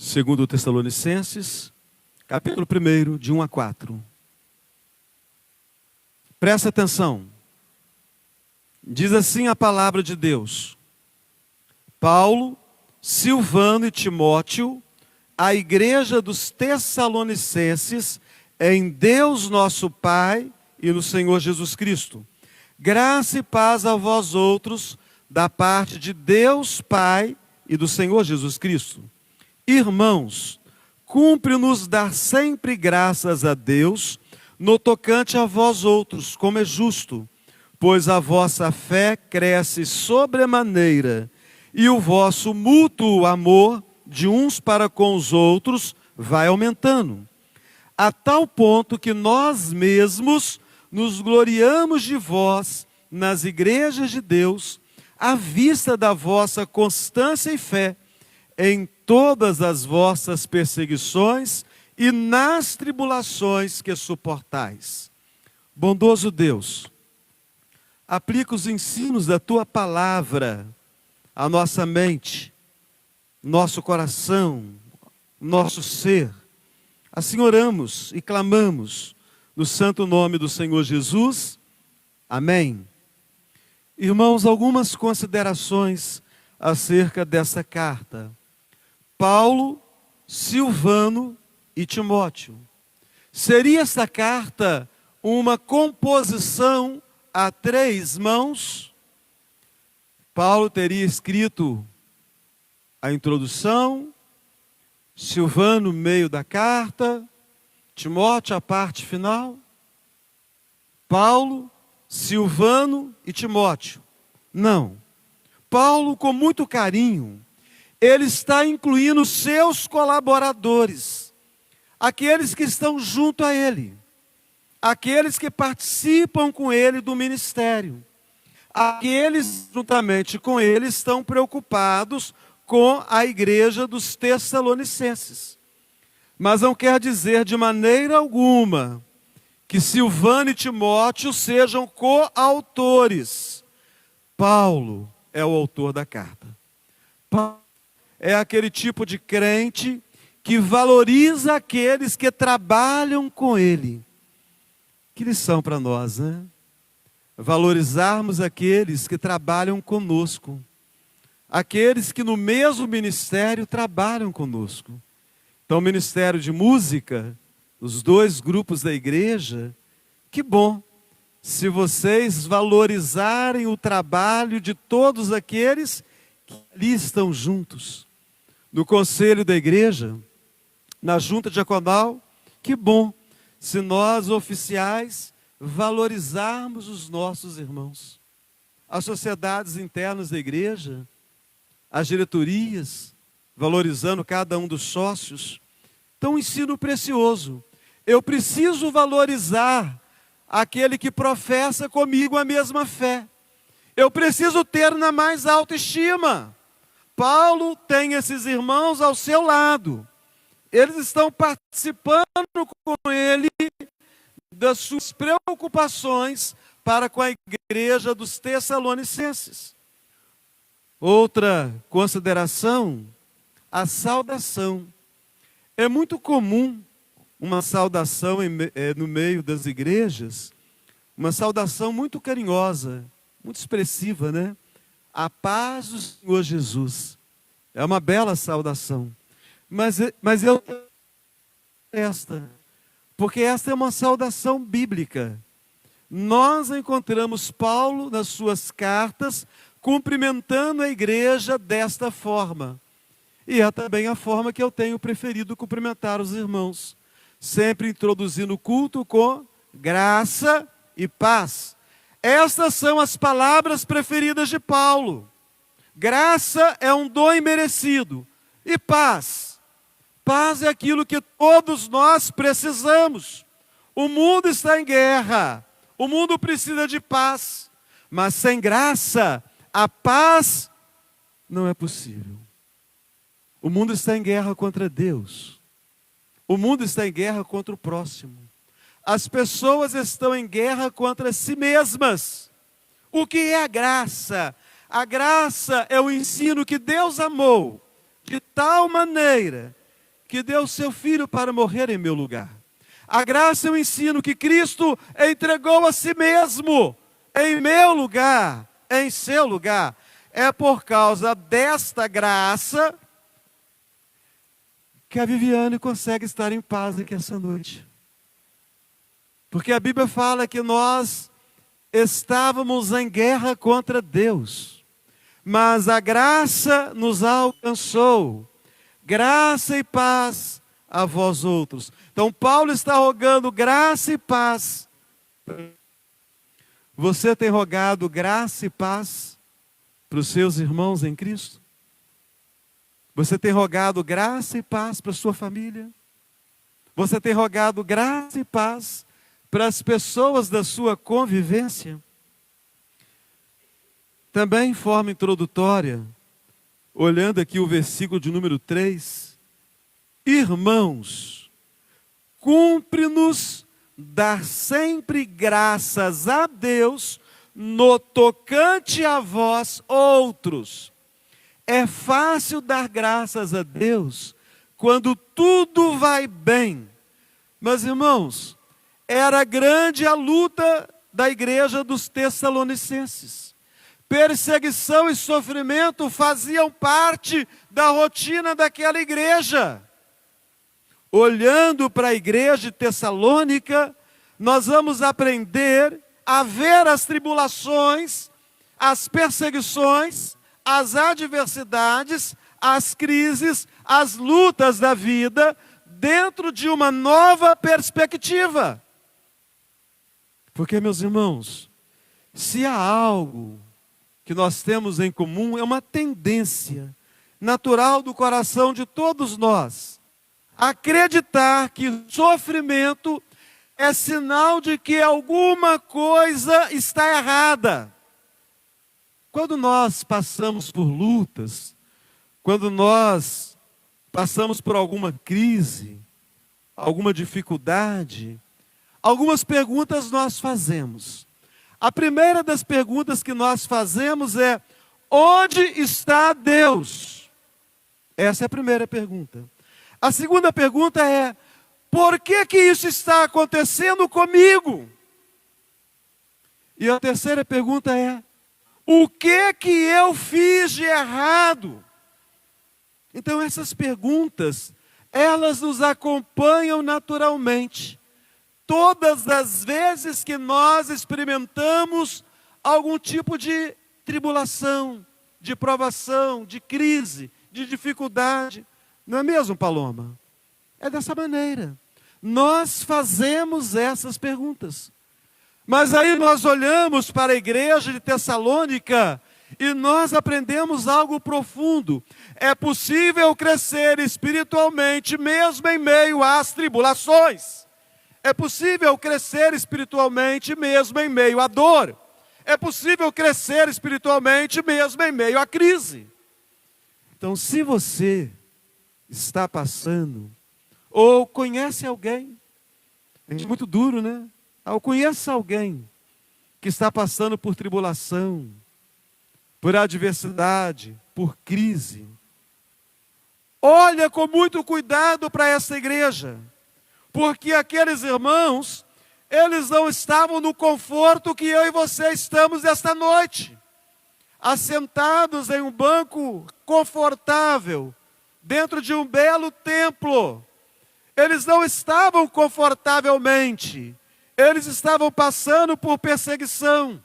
Segundo Tessalonicenses, capítulo 1, de 1 a 4. Presta atenção. Diz assim a palavra de Deus: Paulo, Silvano e Timóteo, a igreja dos Tessalonicenses, em Deus nosso Pai e no Senhor Jesus Cristo. Graça e paz a vós outros, da parte de Deus Pai e do Senhor Jesus Cristo. Irmãos, cumpre-nos dar sempre graças a Deus, no tocante a vós outros, como é justo, pois a vossa fé cresce sobremaneira, e o vosso mútuo amor de uns para com os outros vai aumentando, a tal ponto que nós mesmos nos gloriamos de vós nas igrejas de Deus, à vista da vossa constância e fé, em todas as vossas perseguições e nas tribulações que suportais. Bondoso Deus, aplica os ensinos da Tua palavra à nossa mente, nosso coração, nosso ser. Assim oramos e clamamos no santo nome do Senhor Jesus. Amém. Irmãos, algumas considerações acerca dessa carta. Paulo, Silvano e Timóteo. Seria esta carta uma composição a três mãos? Paulo teria escrito a introdução, Silvano no meio da carta, Timóteo a parte final? Paulo, Silvano e Timóteo. Não. Paulo, com muito carinho, ele está incluindo seus colaboradores, aqueles que estão junto a ele, aqueles que participam com ele do ministério, aqueles juntamente com ele estão preocupados com a igreja dos Tessalonicenses. Mas não quer dizer de maneira alguma que Silvano e Timóteo sejam coautores. Paulo é o autor da carta. Paulo é aquele tipo de crente que valoriza aqueles que trabalham com ele. Que lição para nós, né? Valorizarmos aqueles que trabalham conosco. Aqueles que no mesmo ministério trabalham conosco. Então, o ministério de música, os dois grupos da igreja, que bom se vocês valorizarem o trabalho de todos aqueles que ali estão juntos. No conselho da igreja, na junta diaconal, que bom se nós oficiais valorizarmos os nossos irmãos. As sociedades internas da igreja, as diretorias, valorizando cada um dos sócios. Então, um ensino precioso. Eu preciso valorizar aquele que professa comigo a mesma fé. Eu preciso ter na mais alta estima. Paulo tem esses irmãos ao seu lado. Eles estão participando com ele das suas preocupações para com a igreja dos Tessalonicenses. Outra consideração, a saudação. É muito comum uma saudação no meio das igrejas, uma saudação muito carinhosa, muito expressiva, né? A paz do Senhor Jesus. É uma bela saudação. Mas eu porque esta é uma saudação bíblica. Nós encontramos Paulo nas suas cartas cumprimentando a igreja desta forma. E é também a forma que eu tenho preferido cumprimentar os irmãos, sempre introduzindo o culto com graça e paz. Estas são as palavras preferidas de Paulo. Graça é um dom imerecido. E paz? Paz é aquilo que todos nós precisamos. O mundo está em guerra. O mundo precisa de paz. Mas sem graça, a paz não é possível. O mundo está em guerra contra Deus. O mundo está em guerra contra o próximo. As pessoas estão em guerra contra si mesmas. O que é a graça? A graça é o ensino que Deus amou de tal maneira que deu o seu Filho para morrer em meu lugar. A graça é o ensino que Cristo entregou a si mesmo, em meu lugar, em seu lugar. É por causa desta graça que a Viviane consegue estar em paz aqui essa noite. Porque a Bíblia fala que nós estávamos em guerra contra Deus, mas a graça nos alcançou. Graça e paz a vós outros. Então Paulo está rogando graça e paz. Você tem rogado graça e paz para os seus irmãos em Cristo? Você tem rogado graça e paz para a sua família? Você tem rogado graça e paz para as pessoas da sua convivência? Também em forma introdutória, olhando aqui o versículo de número 3, irmãos, cumpre-nos dar sempre graças a Deus no tocante a vós outros. É fácil dar graças a Deus quando tudo vai bem. Mas, irmãos, era grande a luta da igreja dos Tessalonicenses. Perseguição e sofrimento faziam parte da rotina daquela igreja. Olhando para a igreja de Tessalônica, nós vamos aprender a ver as tribulações, as perseguições, as adversidades, as crises, as lutas da vida, dentro de uma nova perspectiva. Porque, meus irmãos, se há algo que nós temos em comum, é uma tendência natural do coração de todos nós, acreditar que sofrimento é sinal de que alguma coisa está errada. Quando nós passamos por lutas, quando nós passamos por alguma crise, alguma dificuldade, algumas perguntas nós fazemos. A primeira das perguntas que nós fazemos é: onde está Deus? Essa é a primeira pergunta. A segunda pergunta é: por que isso está acontecendo comigo? E a terceira pergunta é: o que eu fiz de errado? Então essas perguntas, elas nos acompanham naturalmente. Todas as vezes que nós experimentamos algum tipo de tribulação, de provação, de crise, de dificuldade. Não é mesmo, Paloma? É dessa maneira. Nós fazemos essas perguntas. Mas aí nós olhamos para a igreja de Tessalônica e nós aprendemos algo profundo. É possível crescer espiritualmente mesmo em meio às tribulações. É possível crescer espiritualmente mesmo em meio à dor. É possível crescer espiritualmente mesmo em meio à crise. Então, se você está passando, ou conhece alguém, é muito duro, né? Ou conhece alguém que está passando por tribulação, por adversidade, por crise, olha com muito cuidado para essa igreja. Porque aqueles irmãos, eles não estavam no conforto que eu e você estamos esta noite. Assentados em um banco confortável, dentro de um belo templo. Eles não estavam confortavelmente. Eles estavam passando por perseguição.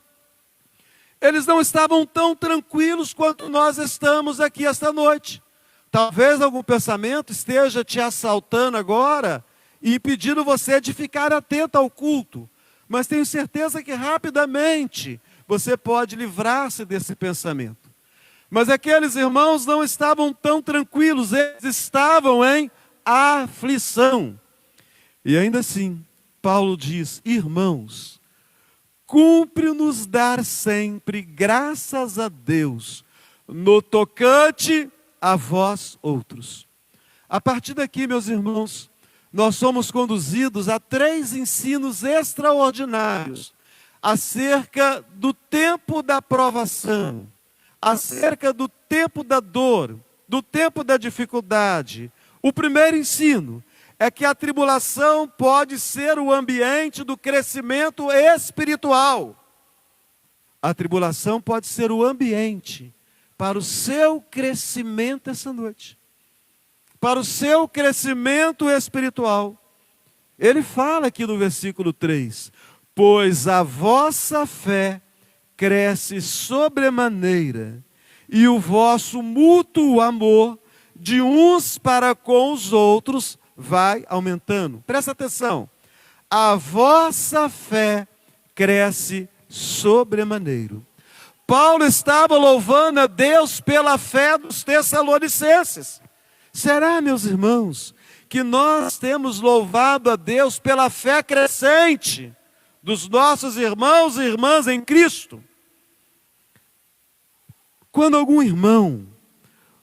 Eles não estavam tão tranquilos quanto nós estamos aqui esta noite. Talvez algum pensamento esteja te assaltando agora e impedindo você de ficar atento ao culto. Mas tenho certeza que rapidamente você pode livrar-se desse pensamento. Mas aqueles irmãos não estavam tão tranquilos, eles estavam em aflição. E ainda assim, Paulo diz: irmãos, cumpre-nos dar sempre graças a Deus, no tocante a vós outros. A partir daqui, meus irmãos, nós somos conduzidos a 3 ensinos extraordinários acerca do tempo da provação, acerca do tempo da dor, do tempo da dificuldade, O primeiro ensino é que a tribulação pode ser o ambiente do crescimento espiritual. A tribulação pode ser o ambiente para o seu crescimento essa noite. Para o seu crescimento espiritual. Ele fala aqui no versículo 3: pois a vossa fé cresce sobremaneira, e o vosso mútuo amor de uns para com os outros vai aumentando. Presta atenção. A vossa fé cresce sobremaneira. Paulo estava louvando a Deus pela fé dos Tessalonicenses. Será, meus irmãos, que nós temos louvado a Deus pela fé crescente dos nossos irmãos e irmãs em Cristo? Quando algum irmão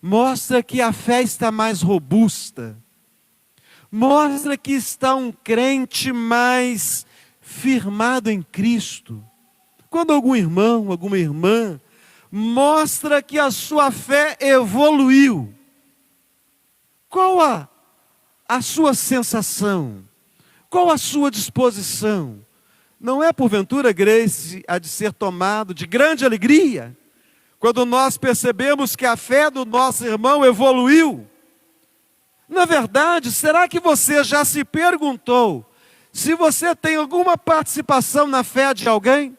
mostra que a fé está mais robusta, mostra que está um crente mais firmado em Cristo, quando algum irmão, alguma irmã, mostra que a sua fé evoluiu, qual a sua sensação? Qual a sua disposição? Não é porventura, Grace, a de ser tomado de grande alegria, quando nós percebemos que a fé do nosso irmão evoluiu? Na verdade, será que você já se perguntou se você tem alguma participação na fé de alguém?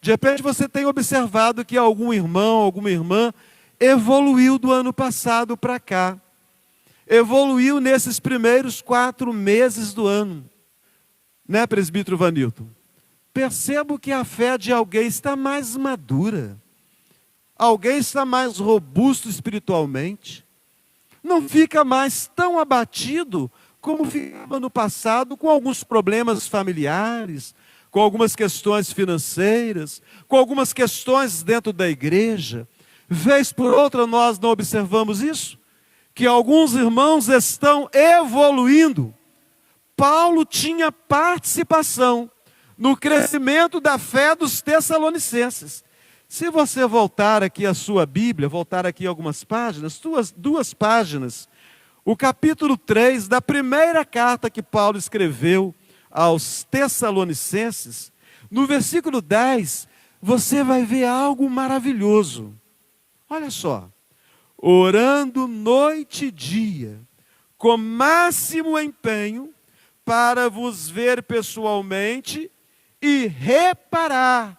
De repente você tem observado que algum irmão, alguma irmã evoluiu do ano passado para cá. Evoluiu nesses primeiros 4 meses do ano. Né, presbítero Vanilton? Percebo que a fé de alguém está mais madura. Alguém está mais robusto espiritualmente. Não fica mais tão abatido como ficava no passado, com alguns problemas familiares, com algumas questões financeiras, com algumas questões dentro da igreja. Vez por outra nós não observamos isso? Que alguns irmãos estão evoluindo. Paulo tinha participação no crescimento da fé dos Tessalonicenses. Se você voltar aqui a sua Bíblia, voltar aqui algumas páginas, duas páginas, o capítulo 3 da primeira carta que Paulo escreveu aos Tessalonicenses, no versículo 10, você vai ver algo maravilhoso. Olha só. Orando noite e dia, com máximo empenho, para vos ver pessoalmente e reparar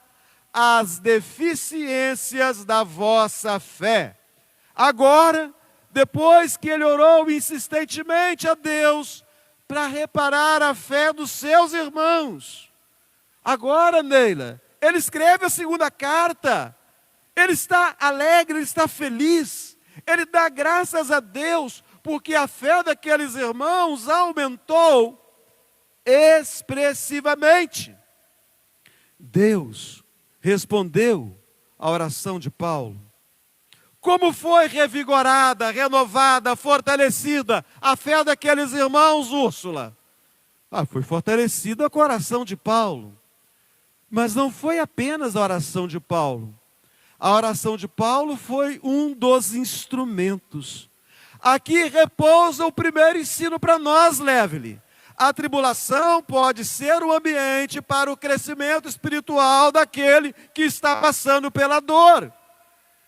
as deficiências da vossa fé. Agora, depois que ele orou insistentemente a Deus para reparar a fé dos seus irmãos, agora, Neila, ele escreve a segunda carta. Ele está alegre, ele está feliz. Ele dá graças a Deus, porque a fé daqueles irmãos aumentou expressivamente. Deus respondeu à oração de Paulo. Como foi revigorada, renovada, fortalecida a fé daqueles irmãos, Úrsula? Foi fortalecida com a oração de Paulo. Mas não foi apenas a oração de Paulo. A oração de Paulo foi um dos instrumentos. Aqui repousa o primeiro ensino para nós, Levely. A tribulação pode ser o ambiente para o crescimento espiritual daquele que está passando pela dor.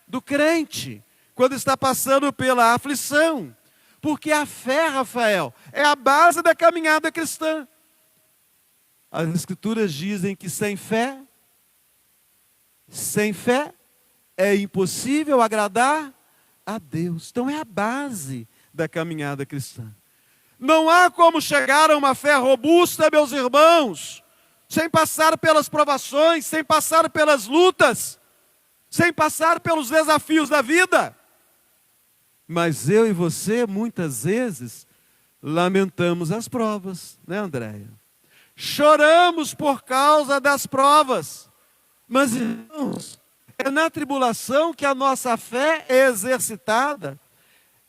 Do crente, quando está passando pela aflição. Porque a fé, Rafael, é a base da caminhada cristã. As Escrituras dizem que sem fé é impossível agradar a Deus. Então é a base da caminhada cristã. Não há como chegar a uma fé robusta, meus irmãos, sem passar pelas provações, sem passar pelas lutas, sem passar pelos desafios da vida. Mas eu e você, muitas vezes, lamentamos as provas, né, Andréia? Choramos por causa das provas. Mas, irmãos, é na tribulação que a nossa fé é exercitada.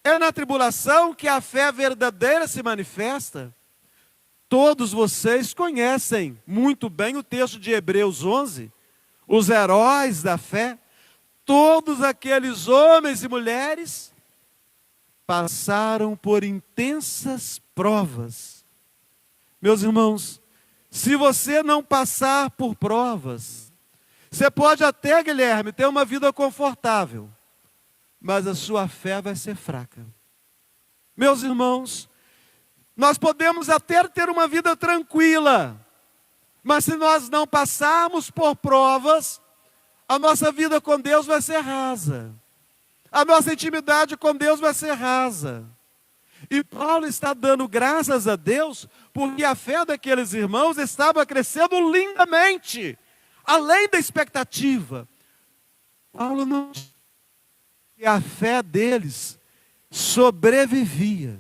É na tribulação que a fé verdadeira se manifesta. Todos vocês conhecem muito bem o texto de Hebreus 11. Os heróis da fé. Todos aqueles homens e mulheres passaram por intensas provas. Meus irmãos, se você não passar por provas, você pode até, Guilherme, ter uma vida confortável, mas a sua fé vai ser fraca. Meus irmãos, nós podemos até ter uma vida tranquila, mas se nós não passarmos por provas, a nossa vida com Deus vai ser rasa. A nossa intimidade com Deus vai ser rasa. E Paulo está dando graças a Deus, porque a fé daqueles irmãos estava crescendo lindamente, além da expectativa. Paulo não disse que a fé deles sobrevivia.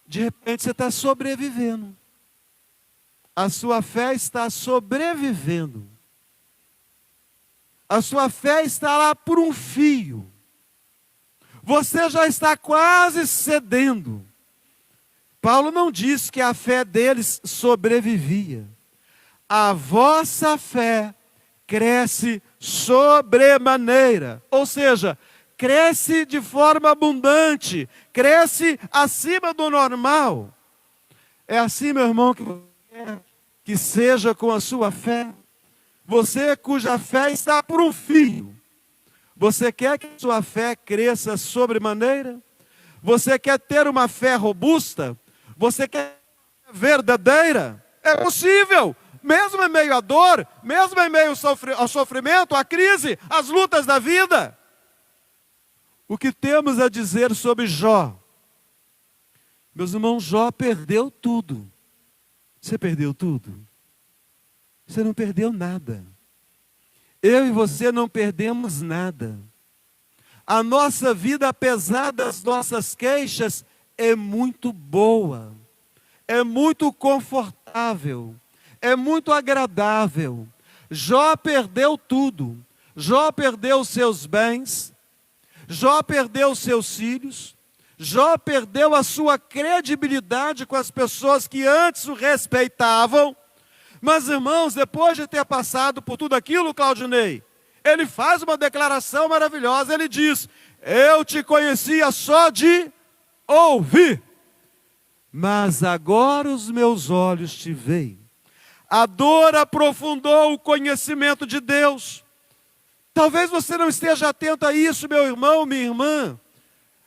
De repente você está sobrevivendo. A sua fé está sobrevivendo. A sua fé está lá por um fio. Você já está quase cedendo. Paulo não diz que a fé deles sobrevivia. A vossa fé cresce sobremaneira. Ou seja, cresce de forma abundante, cresce acima do normal. É assim, meu irmão, que seja com a sua fé. Você cuja fé está por um fio. Você quer que a sua fé cresça sobremaneira? Você quer ter uma fé robusta? Você quer verdadeira? É possível, mesmo em meio à dor, mesmo em meio ao sofrimento, à crise, às lutas da vida. O que temos a dizer sobre Jó? Meus irmãos, Jó perdeu tudo. Você perdeu tudo? Você não perdeu nada. Eu e você não perdemos nada. A nossa vida, apesar das nossas queixas, é muito boa. É muito confortável. É muito agradável. Jó perdeu tudo. Jó perdeu os seus bens. Jó perdeu os seus filhos. Jó perdeu a sua credibilidade com as pessoas que antes o respeitavam. Mas, irmãos, depois de ter passado por tudo aquilo, Claudinei, ele faz uma declaração maravilhosa. Ele diz: eu te conhecia só de ouvir, mas agora os meus olhos te veem. A dor aprofundou o conhecimento de Deus. Talvez você não esteja atento a isso, meu irmão, minha irmã,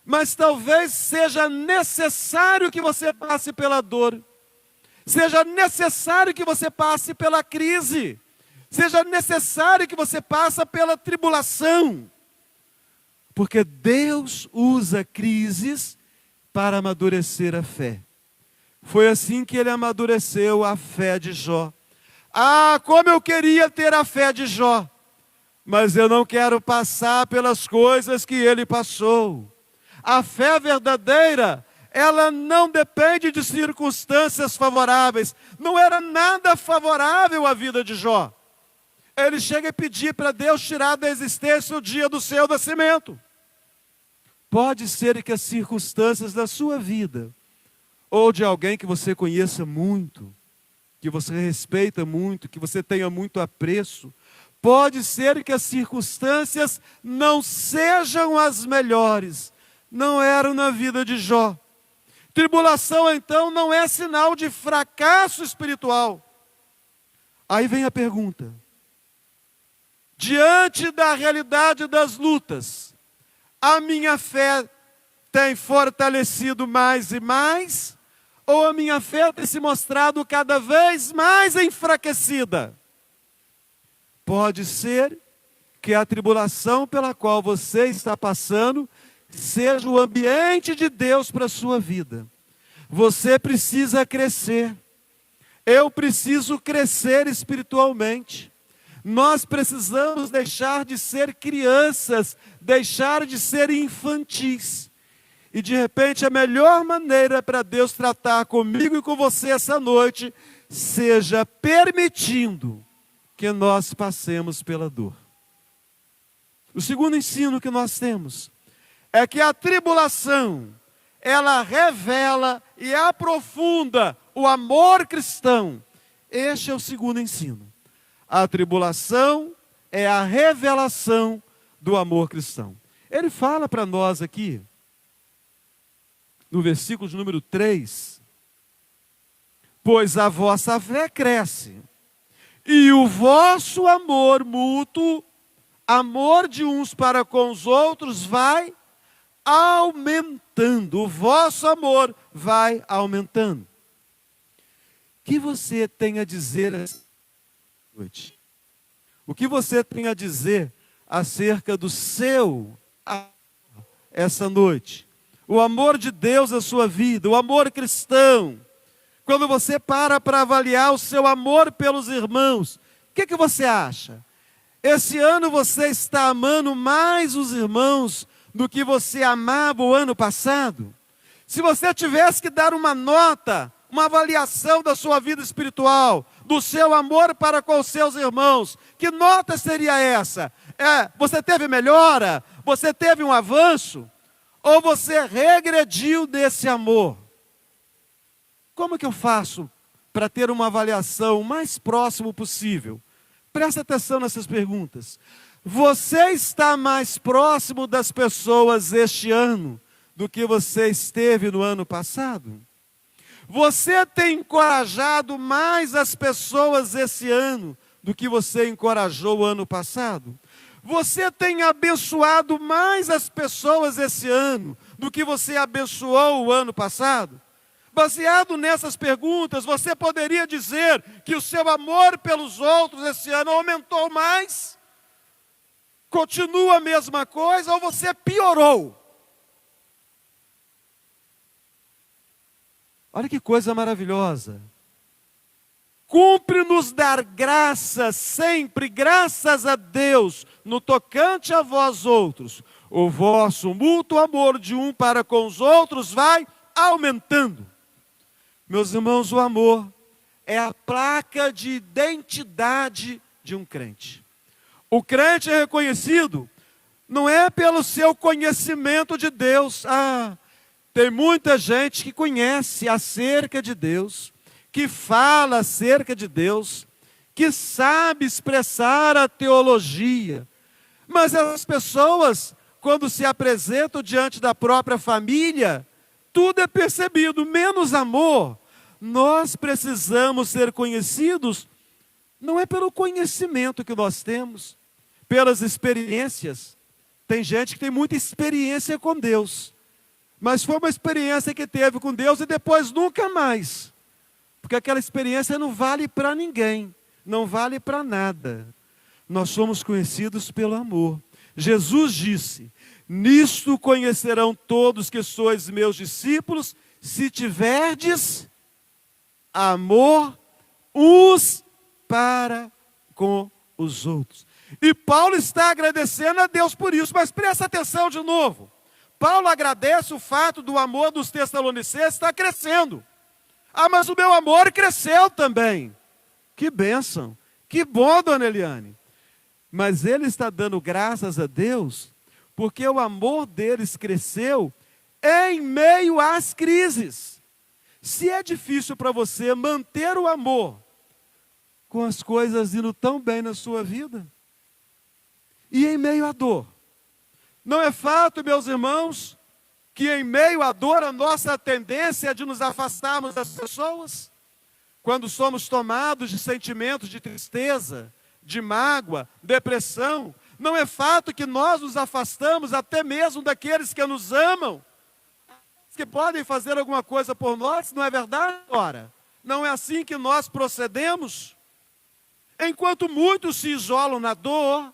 mas talvez seja necessário que você passe pela dor. Seja necessário que você passe pela crise. Seja necessário que você passe pela tribulação. Porque Deus usa crises para amadurecer a fé. Foi assim que ele amadureceu a fé de Jó. Ah, como eu queria ter a fé de Jó. Mas eu não quero passar pelas coisas que ele passou. A fé verdadeira, ela não depende de circunstâncias favoráveis. Não era nada favorável à vida de Jó. Ele chega a pedir para Deus tirar da existência o dia do seu nascimento. Pode ser que as circunstâncias da sua vida, ou de alguém que você conheça muito, que você respeita muito, que você tenha muito apreço, pode ser que as circunstâncias não sejam as melhores. Não eram na vida de Jó. Tribulação, então, não é sinal de fracasso espiritual. Aí vem a pergunta. Diante da realidade das lutas, a minha fé tem fortalecido mais e mais? Ou a minha fé tem se mostrado cada vez mais enfraquecida? Pode ser que a tribulação pela qual você está passando seja o ambiente de Deus para a sua vida. Você precisa crescer. Eu preciso crescer espiritualmente. Nós precisamos deixar de ser crianças, deixar de ser infantis. E de repente a melhor maneira para Deus tratar comigo e com você essa noite seja permitindo que nós passemos pela dor. O segundo ensino que nós temos é que a tribulação, ela revela e aprofunda o amor cristão. Este é o segundo ensino. A tribulação é a revelação do amor cristão. Ele fala para nós aqui, no versículo de número 3, pois a vossa fé cresce, e o vosso amor mútuo, amor de uns para com os outros, vai aumentando. O vosso amor vai aumentando. O que você tem a dizer essa noite? O que você tem a dizer acerca do seu amor essa noite? O amor de Deus na sua vida, o amor cristão. Quando você para avaliar o seu amor pelos irmãos, o que você acha? Esse ano você está amando mais os irmãos do que você amava o ano passado? Se você tivesse que dar uma nota, uma avaliação da sua vida espiritual, do seu amor para com os seus irmãos, que nota seria essa? Você teve melhora? Você teve um avanço? Ou você regrediu desse amor? Como que eu faço para ter uma avaliação o mais próximo possível? Presta atenção nessas perguntas. Você está mais próximo das pessoas este ano do que você esteve no ano passado? Você tem encorajado mais as pessoas esse ano do que você encorajou o ano passado? Você tem abençoado mais as pessoas esse ano do que você abençoou o ano passado? Baseado nessas perguntas, você poderia dizer que o seu amor pelos outros esse ano aumentou mais? Continua a mesma coisa ou você piorou? Olha que coisa maravilhosa. Cumpre-nos dar graças sempre, graças a Deus, no tocante a vós outros. O vosso mútuo amor de um para com os outros vai aumentando. Meus irmãos, o amor é a placa de identidade de um crente. O crente é reconhecido não é pelo seu conhecimento de Deus. Tem muita gente que conhece acerca de Deus, que fala acerca de Deus, que sabe expressar a teologia. Mas essas pessoas, quando se apresentam diante da própria família, tudo é percebido, menos amor. Nós precisamos ser conhecidos, não é pelo conhecimento que nós temos, pelas experiências. Tem gente que tem muita experiência com Deus, mas foi uma experiência que teve com Deus e depois nunca mais. Porque aquela experiência não vale para ninguém, não vale para nada. Nós somos conhecidos pelo amor. Jesus disse: nisto conhecerão todos que sois meus discípulos, se tiverdes amor uns para com os outros. E Paulo está agradecendo a Deus por isso, mas presta atenção de novo. Paulo agradece o fato do amor dos Tessalonicenses estar crescendo. Mas o meu amor cresceu também. Que bênção, que bom, dona Eliane. Mas ele está dando graças a Deus, porque o amor deles cresceu em meio às crises. Se é difícil para você manter o amor com as coisas indo tão bem na sua vida, e em meio à dor, não é fato, meus irmãos, que em meio à dor a nossa tendência é de nos afastarmos das pessoas? Quando somos tomados de sentimentos de tristeza, de mágoa, depressão, não é fato que nós nos afastamos até mesmo daqueles que nos amam, que podem fazer alguma coisa por nós, não é verdade? Ora, não é assim que nós procedemos? Enquanto muitos se isolam na dor,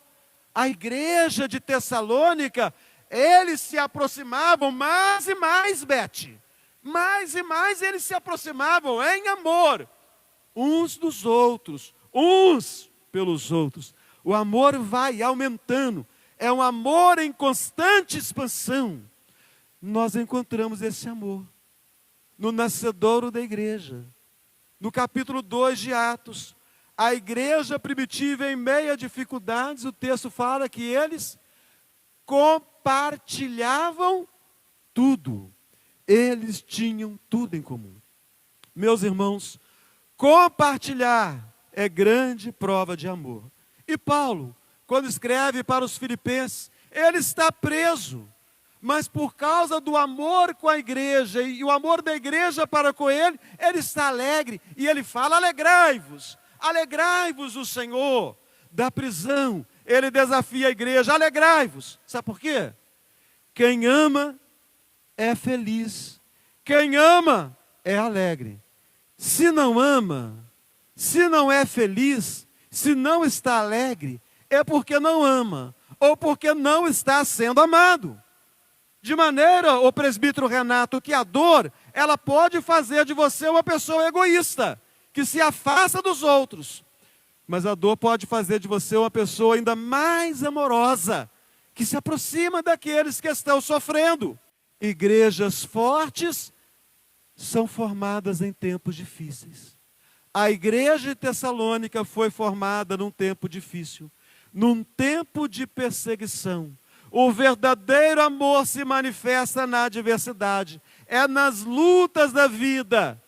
a igreja de Tessalônica, eles se aproximavam mais e mais, Bete. Mais e mais eles se aproximavam em amor, uns dos outros, uns pelos outros. O amor vai aumentando, é um amor em constante expansão. Nós encontramos esse amor no nascedouro da igreja. No capítulo 2 de Atos, a igreja primitiva, em meio a dificuldades, o texto fala que eles compartilhavam tudo. Eles tinham tudo em comum. Meus irmãos, compartilhar é grande prova de amor. E Paulo, quando escreve para os filipenses, ele está preso. mas por causa do amor com a igreja e o amor da igreja para com ele, ele está alegre. E ele fala: alegrai-vos, alegrai-vos o Senhor. Da prisão, ele desafia a igreja: alegrai-vos. Sabe por quê? Quem ama é feliz. Quem ama é alegre. Se não ama, se não é feliz, se não está alegre, é porque não ama, ou porque não está sendo amado. De maneira, o presbítero Renato, que a dor, ela pode fazer de você uma pessoa egoísta, que se afasta dos outros. Mas a dor pode fazer de você uma pessoa ainda mais amorosa, que se aproxima daqueles que estão sofrendo. Igrejas fortes são formadas em tempos difíceis. A igreja de Tessalônica foi formada num tempo difícil, num tempo de perseguição. O verdadeiro amor se manifesta na adversidade. É nas lutas da vida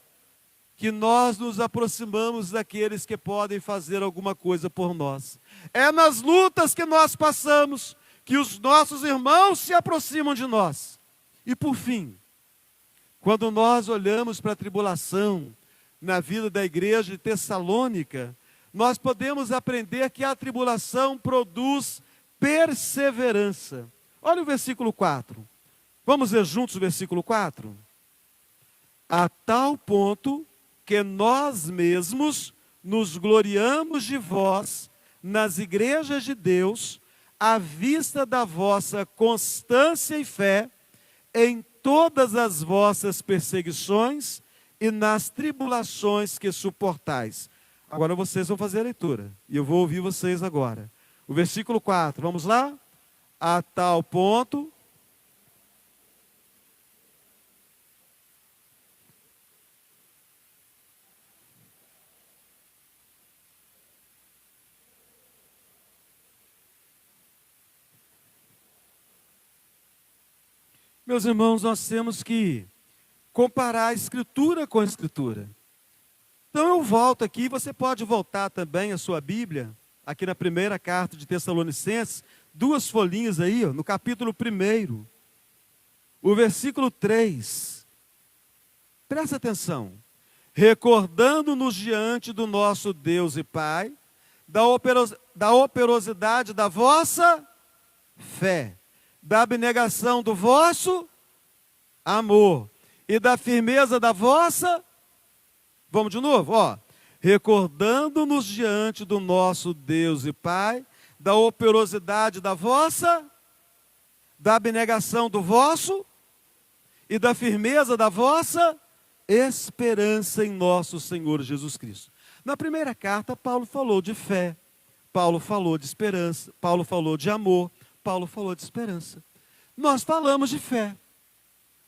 que nós nos aproximamos daqueles que podem fazer alguma coisa por nós. É nas lutas que nós passamos que os nossos irmãos se aproximam de nós. E por fim, quando nós olhamos para a tribulação na vida da igreja de Tessalônica, nós podemos aprender que a tribulação produz perseverança. Olha o versículo 4. Vamos ver juntos o versículo 4? A tal ponto que nós mesmos nos gloriamos de vós nas igrejas de Deus, à vista da vossa constância e fé em todas as vossas perseguições e nas tribulações que suportais. Agora vocês vão fazer a leitura, e eu vou ouvir vocês agora. O versículo 4, vamos lá? A tal ponto. Meus irmãos, nós temos que comparar a Escritura com a Escritura. Então eu volto aqui, você pode voltar também a sua Bíblia, aqui na primeira carta de Tessalonicenses, 2 folhinhas aí, no capítulo 1, o versículo 3. Presta atenção. Recordando-nos diante do nosso Deus e Pai, da operosidade da vossa fé, da abnegação do vosso amor e da firmeza da vossa... Vamos de novo, ó. Recordando-nos diante do nosso Deus e Pai, da operosidade da vossa, da abnegação do vosso e da firmeza da vossa esperança em nosso Senhor Jesus Cristo. Na primeira carta, Paulo falou de fé, Paulo falou de esperança, Paulo falou de amor, Paulo falou de esperança. Nós falamos de fé.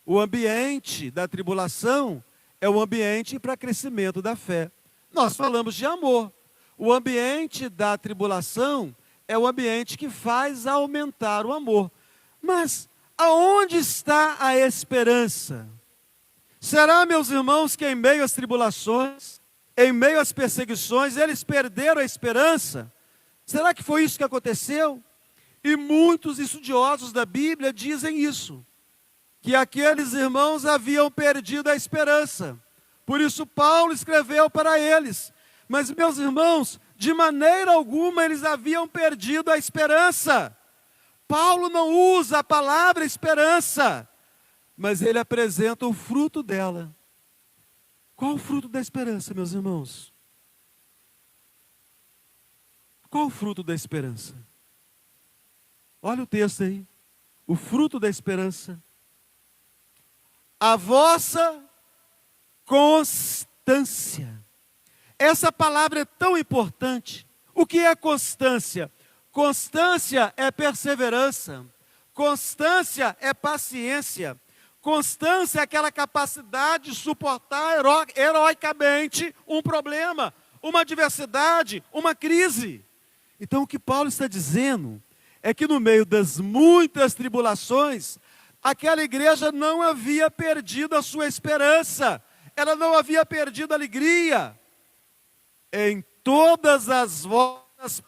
O ambiente da tribulação é o ambiente para crescimento da fé. Nós falamos de amor. O ambiente da tribulação é o ambiente que faz aumentar o amor. Mas aonde está a esperança? Será, meus irmãos, que em meio às tribulações, em meio às perseguições, eles perderam a esperança? Será que foi isso que aconteceu? E muitos estudiosos da Bíblia dizem isso, que aqueles irmãos haviam perdido a esperança. Por isso Paulo escreveu para eles. Mas, meus irmãos, de maneira alguma eles haviam perdido a esperança. Paulo não usa a palavra esperança, mas ele apresenta o fruto dela. Qual o fruto da esperança, meus irmãos? Qual o fruto da esperança? Olha o texto aí. O fruto da esperança. A vossa constância. Essa palavra é tão importante. O que é constância? Constância é perseverança. Constância é paciência. Constância é aquela capacidade de suportar heroicamente um problema, uma adversidade, uma crise. Então o que Paulo está dizendo é que no meio das muitas tribulações, aquela igreja não havia perdido a sua esperança, ela não havia perdido a alegria. Em todas as vossas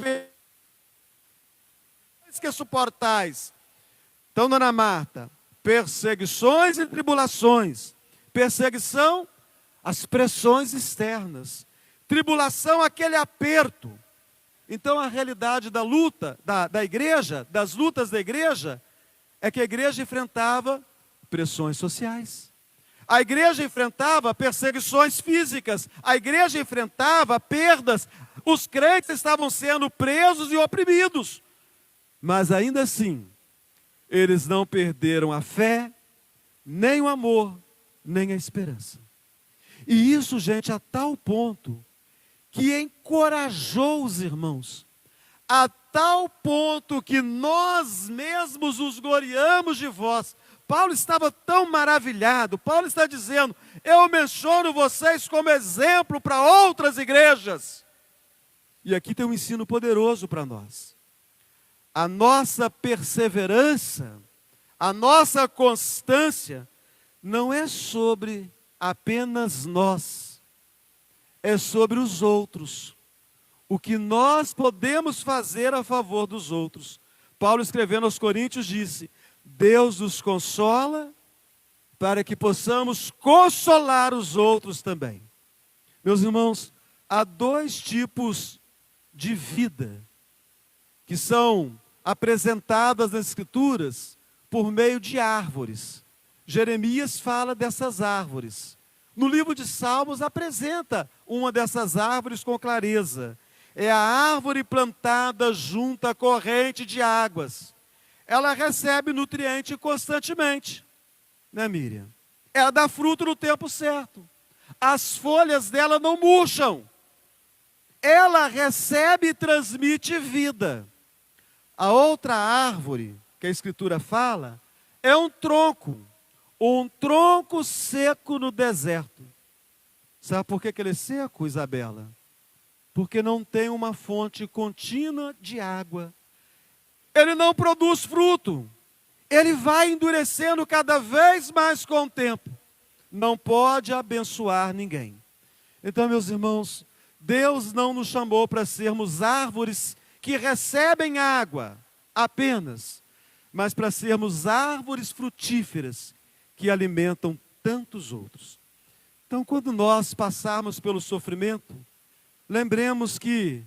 que suportais. Então, dona Marta, perseguições e tribulações. Perseguição, as pressões externas. Tribulação, aquele aperto. Então a realidade da luta da igreja, das lutas da igreja, é que a igreja enfrentava pressões sociais. A igreja enfrentava perseguições físicas. A igreja enfrentava perdas. Os crentes estavam sendo presos e oprimidos. Mas ainda assim, eles não perderam a fé, nem o amor, nem a esperança. E isso, gente, a tal ponto que encorajou os irmãos, a tal ponto que nós mesmos os gloriamos de vós. Paulo estava tão maravilhado, Paulo está dizendo, eu menciono vocês como exemplo para outras igrejas. E aqui tem um ensino poderoso para nós. A nossa perseverança, a nossa constância, não é sobre apenas nós, é sobre os outros. O que nós podemos fazer a favor dos outros. Paulo, escrevendo aos Coríntios, disse, Deus nos consola para que possamos consolar os outros também. Meus irmãos, há dois tipos de vida que são apresentadas nas Escrituras por meio de árvores. Jeremias fala dessas árvores. No livro de Salmos apresenta uma dessas árvores com clareza. É a árvore plantada junto à corrente de águas. Ela recebe nutriente constantemente, né, Miriam? Ela dá fruto no tempo certo. As folhas dela não murcham. Ela recebe e transmite vida. A outra árvore que a Escritura fala é um tronco seco no deserto. Sabe por que ele é seco, Isabela? Porque não tem uma fonte contínua de água. Ele não produz fruto. Ele vai endurecendo cada vez mais com o tempo. Não pode abençoar ninguém. Então, meus irmãos, Deus não nos chamou para sermos árvores que recebem água apenas, mas para sermos árvores frutíferas que alimentam tantos outros. Então, quando nós passarmos pelo sofrimento, lembremos que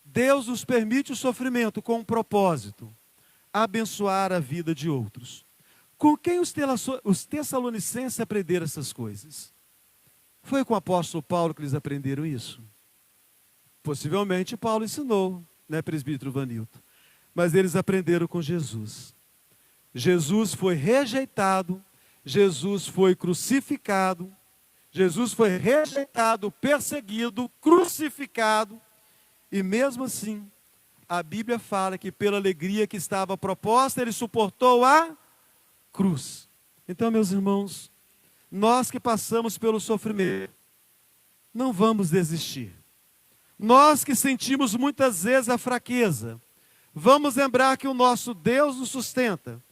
Deus nos permite o sofrimento com um propósito, abençoar a vida de outros. Com quem os Tessalonicenses aprenderam essas coisas? Foi com o apóstolo Paulo que eles aprenderam isso? Possivelmente Paulo ensinou, né, presbítero Vanilton? Mas eles aprenderam com Jesus. Jesus foi rejeitado, Jesus foi crucificado, Jesus foi rejeitado, perseguido, crucificado, e mesmo assim, a Bíblia fala que pela alegria que estava proposta, ele suportou a cruz. Então, meus irmãos, nós que passamos pelo sofrimento, não vamos desistir. Nós que sentimos muitas vezes a fraqueza, vamos lembrar que o nosso Deus nos sustenta.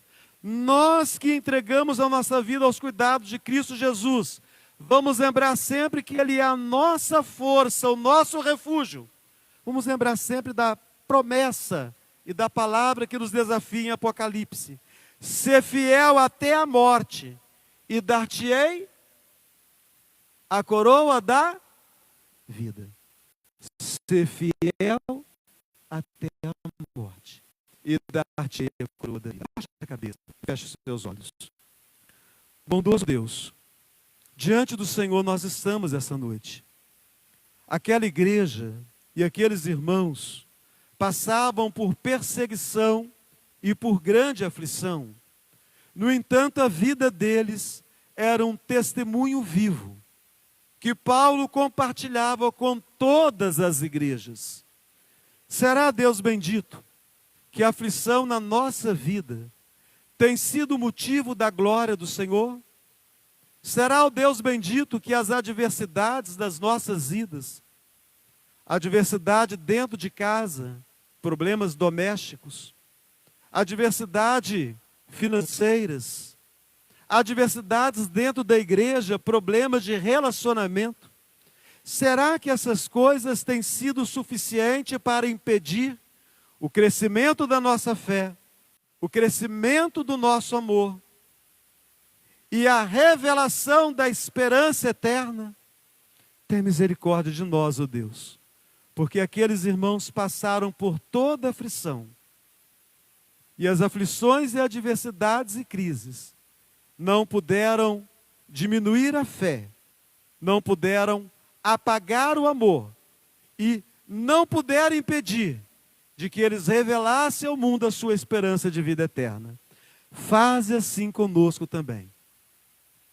Nós que entregamos a nossa vida aos cuidados de Cristo Jesus, vamos lembrar sempre que Ele é a nossa força, o nosso refúgio. Vamos lembrar sempre da promessa e da palavra que nos desafia em Apocalipse. Ser fiel até a morte, e dar-te-ei a coroa da vida. Ser fiel até a morte, e dar-te-ei a coroa da vida. Baixe a cabeça, feche os seus olhos. Bondoso Deus, diante do Senhor nós estamos essa noite. Aquela igreja e aqueles irmãos passavam por perseguição e por grande aflição. No entanto, a vida deles era um testemunho vivo, que Paulo compartilhava com todas as igrejas. Será, Deus bendito, que a aflição na nossa vida tem sido motivo da glória do Senhor? Será, ó Deus bendito, que as adversidades das nossas vidas, adversidade dentro de casa, problemas domésticos, adversidade financeiras, adversidades dentro da igreja, problemas de relacionamento, será que essas coisas têm sido suficiente para impedir o crescimento da nossa fé, o crescimento do nosso amor e a revelação da esperança eterna, tem misericórdia de nós, ó Deus, porque aqueles irmãos passaram por toda aflição, e as aflições e adversidades e crises não puderam diminuir a fé, não puderam apagar o amor, e não puderam impedir de que eles revelassem ao mundo a sua esperança de vida eterna. Faze assim conosco também.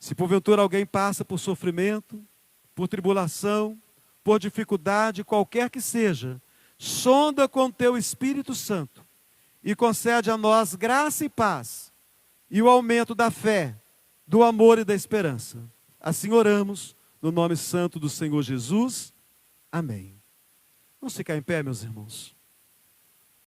Se porventura alguém passa por sofrimento, por tribulação, por dificuldade, qualquer que seja, sonda com teu Espírito Santo e concede a nós graça e paz, e o aumento da fé, do amor e da esperança. Assim oramos, no nome santo do Senhor Jesus. Amém. Vamos ficar em pé, meus irmãos.